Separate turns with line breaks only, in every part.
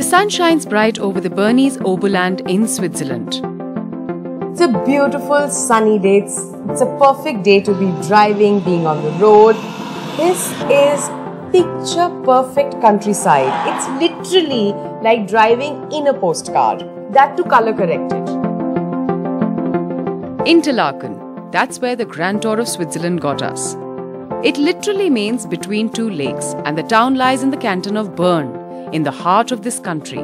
sun shines bright over the Bernese Oberland in Switzerland.
It's a beautiful sunny day. It's a perfect day to be driving, being on the road. This is picture perfect countryside. It's literally like driving in a postcard. That too color corrected.
Interlaken, that's where the Grand Tour of Switzerland got us. It literally means between two lakes, and the town lies in the canton of Bern, in the heart of this country.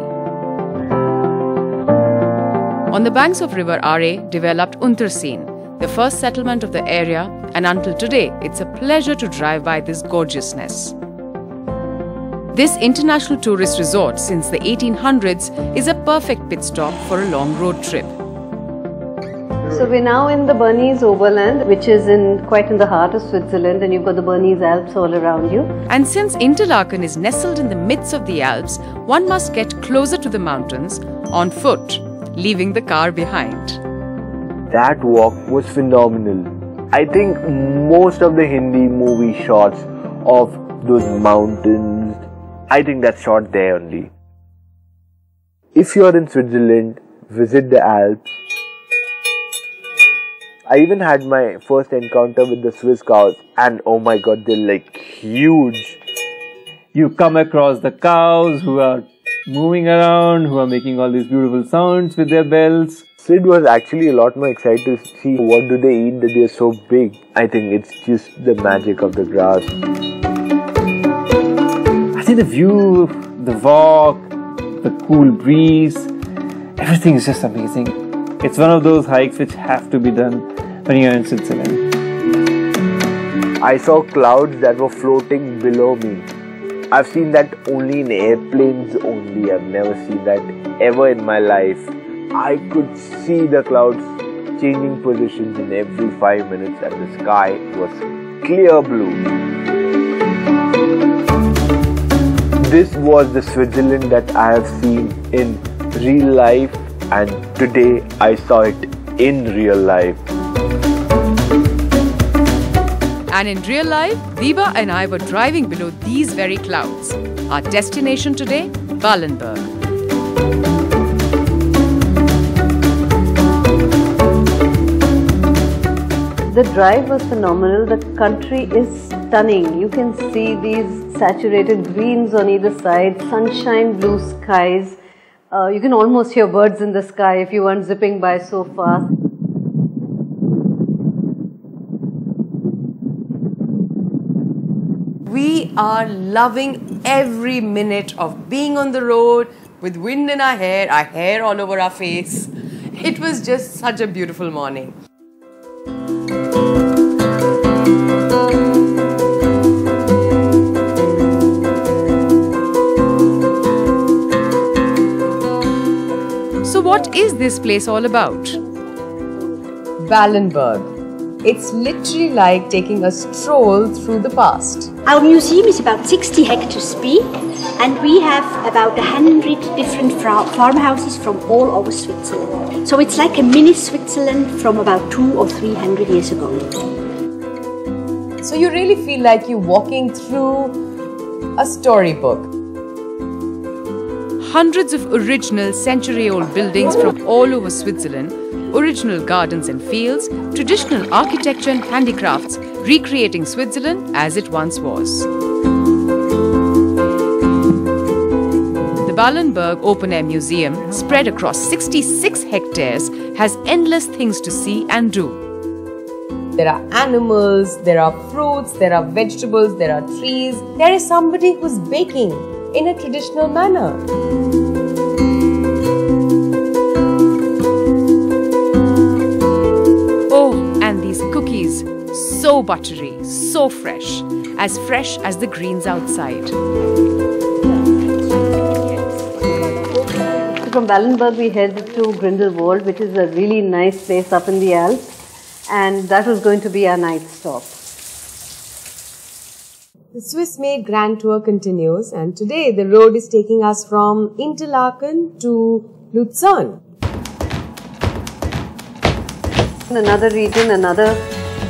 On the banks of River Aare developed Unterseen, the first settlement of the area, and until today, it's a pleasure to drive by this gorgeousness. This international tourist resort since the 1800s is a perfect pit stop for a long road trip.
So we're now in the Bernese Oberland, which is quite in the heart of Switzerland, and you've got the Bernese Alps all around you.
And since Interlaken is nestled in the midst of the Alps, one must get closer to the mountains on foot, leaving the car behind.
That walk was phenomenal. I think most of the Hindi movie shots of those mountains, I think that's shot there only. If you're in Switzerland, visit the Alps. I even had my first encounter with the Swiss cows, and oh my god, they're like huge.
You come across the cows who are moving around, who are making all these beautiful sounds with their bells.
Sid was actually a lot more excited to see what do they eat that they're so big. I think it's just the magic of the grass.
I think the view, the walk, the cool breeze, everything is just amazing. It's one of those hikes which have to be done when you're in Switzerland.
I saw clouds that were floating below me. I've seen that only in airplanes only. I've never seen that ever in my life. I could see the clouds changing positions in every 5 minutes, and the sky was clear blue. This was the Switzerland that I have seen in real life, and today I saw it in real life.
And in real life, Diba and I were driving below these very clouds. Our destination today, Ballenberg.
The drive was phenomenal. The country is stunning. You can see these saturated greens on either side, sunshine, blue skies. You can almost hear birds in the sky if you weren't zipping by so fast.
We are loving every minute of being on the road with wind in our hair all over our face. It was just such a beautiful morning.
So what is this place all about?
Ballenberg. It's literally like taking a stroll through the past.
Our museum is about 60 hectares big, and we have about 100 different farmhouses from all over Switzerland. So it's like a mini Switzerland from about 200 or 300 years ago.
So you really feel like you're walking through a storybook.
Hundreds of original century-old buildings from all over Switzerland, original gardens and fields, traditional architecture and handicrafts, recreating Switzerland as it once was. The Ballenberg Open Air Museum, spread across 66 hectares, has endless things to see and do.
There are animals, there are fruits, there are vegetables, there are trees. There is somebody who's baking in a traditional manner.
So buttery, so fresh as the greens outside.
From Ballenberg we headed to Grindelwald, which is a really nice place up in the Alps, and that was going to be our night stop.
The Swiss-made Grand Tour continues, and today the road is taking us from Interlaken to Luzern.
Another region, another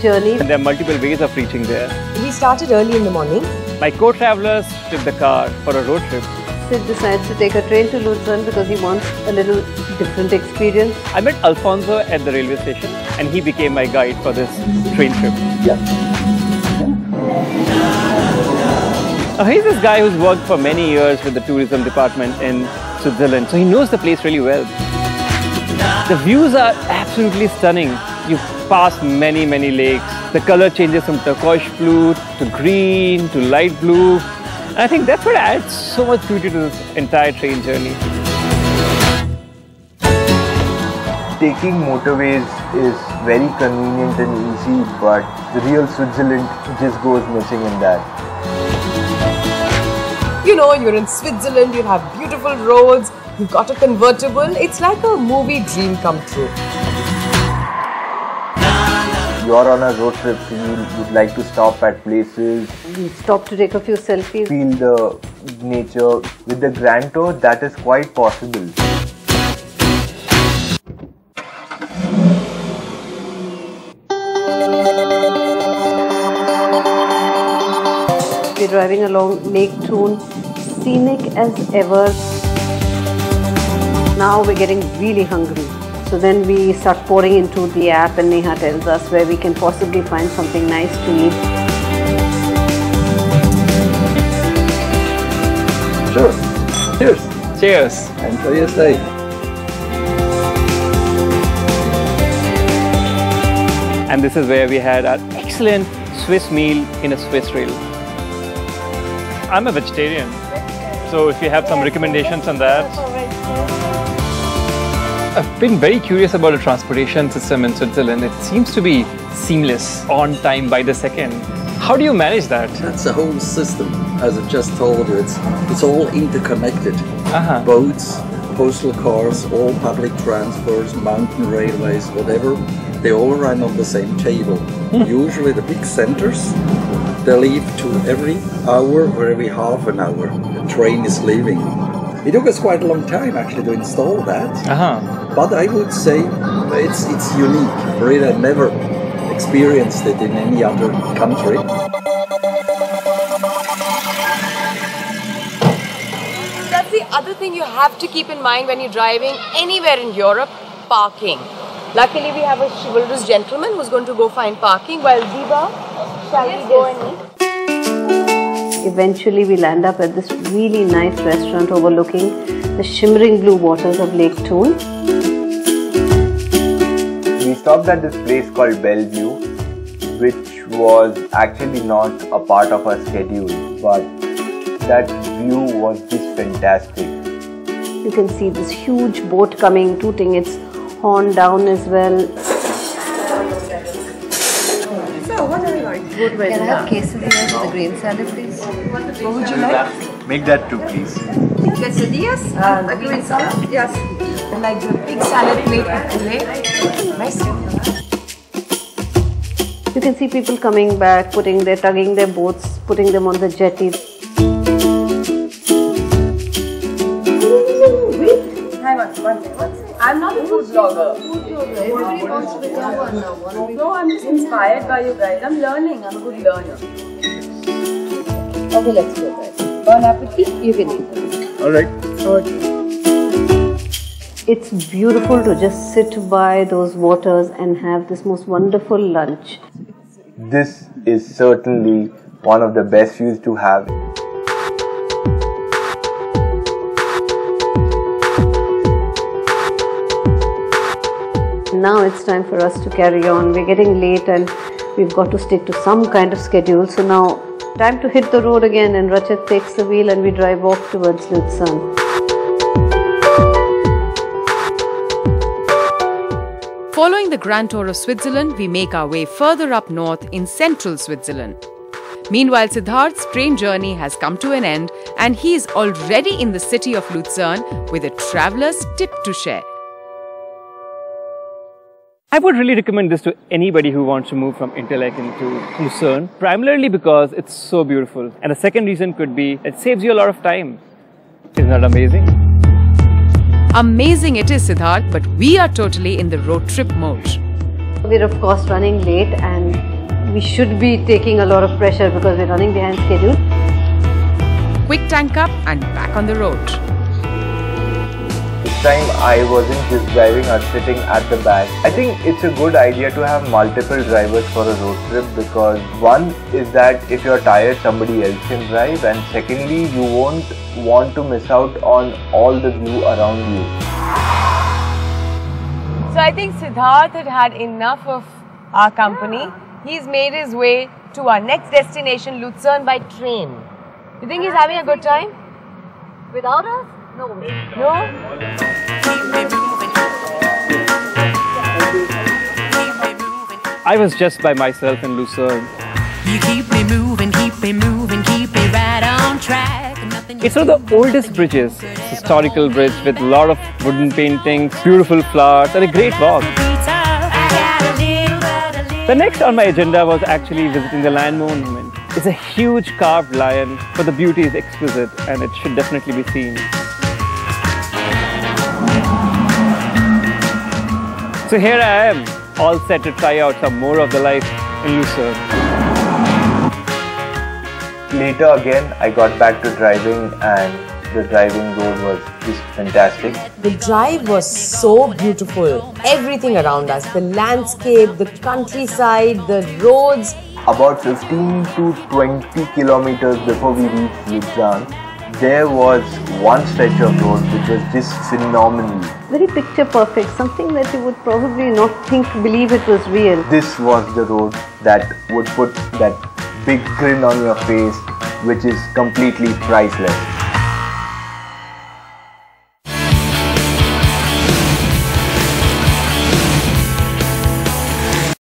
journey.
And there are multiple ways of reaching there.
We started early in the morning.
My co-travelers took the car for a road trip
Sid decides to take a train to Lucerne because he wants a little different experience.
I met Alfonso at the railway station and he became my guide for this train trip.
Yeah.
Now, he's this guy who's worked for many years with the tourism department in Switzerland, so he knows the place really well. The views are absolutely stunning. You pass many lakes. The color changes from turquoise blue to green to light blue. And I think that's what adds so much beauty to this entire train journey.
Taking motorways is very convenient and easy, but the real Switzerland just goes missing in that.
You know, you're in Switzerland, you have beautiful roads, you've got a convertible. It's like a movie dream come true.
You're on a road trip, so you would like to stop at places.
We stop to take a few selfies.
Feel the nature. With the Grand Tour, that is quite possible.
We're driving along Lake Thun, scenic as ever. Now we're getting really hungry. So then we start pouring into the app and Neha tells us where we can possibly find something nice to eat.
Sure. Cheers.
Cheers!
Enjoy your stay.
And this is where we had our excellent Swiss meal in a Swiss rail. I'm a vegetarian, so if you have some recommendations on that. I've been very curious about the transportation system in Switzerland. It seems to be seamless, on time, by the second. How do you manage that?
That's the whole system. As I just told you, it's all interconnected. Boats, postal cars, all public transports, mountain railways, whatever, they all run on the same table. Usually the big centers, they leave to every hour or every half an hour. The train is leaving. It took us quite a long time actually to install that. But I would say it's unique. Really, I've never experienced it in any other country.
That's the other thing you have to keep in mind when you're driving anywhere in Europe, parking. Luckily, we have a chivalrous gentleman who's going to go find parking while Diva, shall we go and eat?
Eventually we land up at this really nice restaurant overlooking the shimmering blue waters of Lake Thun.
We stopped at this place called Bellevue, which was actually not a part of our schedule, but that view was just fantastic.
You can see this huge boat coming, tooting its horn down as well.
So, what do you like?
Can I have quesadillas with the green salad, please?
What would you like?
Make that too, please.
Quesadillas? The green salad? Yes. I like the big salad plate with filet. Nice.
You can see people coming back, tugging their boats, putting them on the jetty.
I'm not a food blogger. Everybody wants to become one now. No, I'm just inspired by you guys. I'm learning. I'm a good learner. Okay, let's go guys. Bon appetit. You can eat.
Alright.
It's beautiful to just sit by those waters and have this most wonderful lunch.
This is certainly one of the best views to have.
Now it's time for us to carry on. We're getting late and we've got to stick to some kind of schedule. So now, time to hit the road again, and Rachit takes the wheel and we drive off towards Lucerne.
Following the Grand Tour of Switzerland, we make our way further up north in central Switzerland. Meanwhile, Siddharth's train journey has come to an end and he is already in the city of Lucerne with a traveller's tip to share.
I would really recommend this to anybody who wants to move from Interlaken to Lucerne, primarily because it's so beautiful. And the second reason could be it saves you a lot of time. Isn't that amazing?
Amazing it is, Siddharth, but we are totally in the road trip mode.
We're of course running late and we should be taking a lot of pressure because we're running behind schedule.
quick tank up and back on the road.
This time I wasn't just driving or sitting at the back. I think it's a good idea to have multiple drivers for a road trip because one is that if you're tired, somebody else can drive, and secondly, you won't want to miss out on all the view around you.
So I think Siddharth had enough of our company. He's made his way to our next destination, Lucerne, by train. You think he's having a good time?
Without us? No.
No?
I was just by myself in Lucerne.
You keep me moving, keep me moving, keep me right on track.
It's one of the oldest bridges. It's a historical bridge with a lot of wooden paintings, beautiful flowers, and a great walk. The next on my agenda was actually visiting the Lion Monument. It's a huge carved lion, but the beauty is exquisite and it should definitely be seen. So here I am, all set to try out some more of the life in Lucerne.
Later again, I got back to driving and the driving road was just fantastic.
The drive was so beautiful. Everything around us, the landscape, the countryside, the roads.
About 15 to 20 kilometers before we reached Lucerne, there was one stretch of road which was just phenomenal.
Very picture perfect, something that you would probably not believe it was real.
This was the road that would put that big grin on your face, which is completely priceless.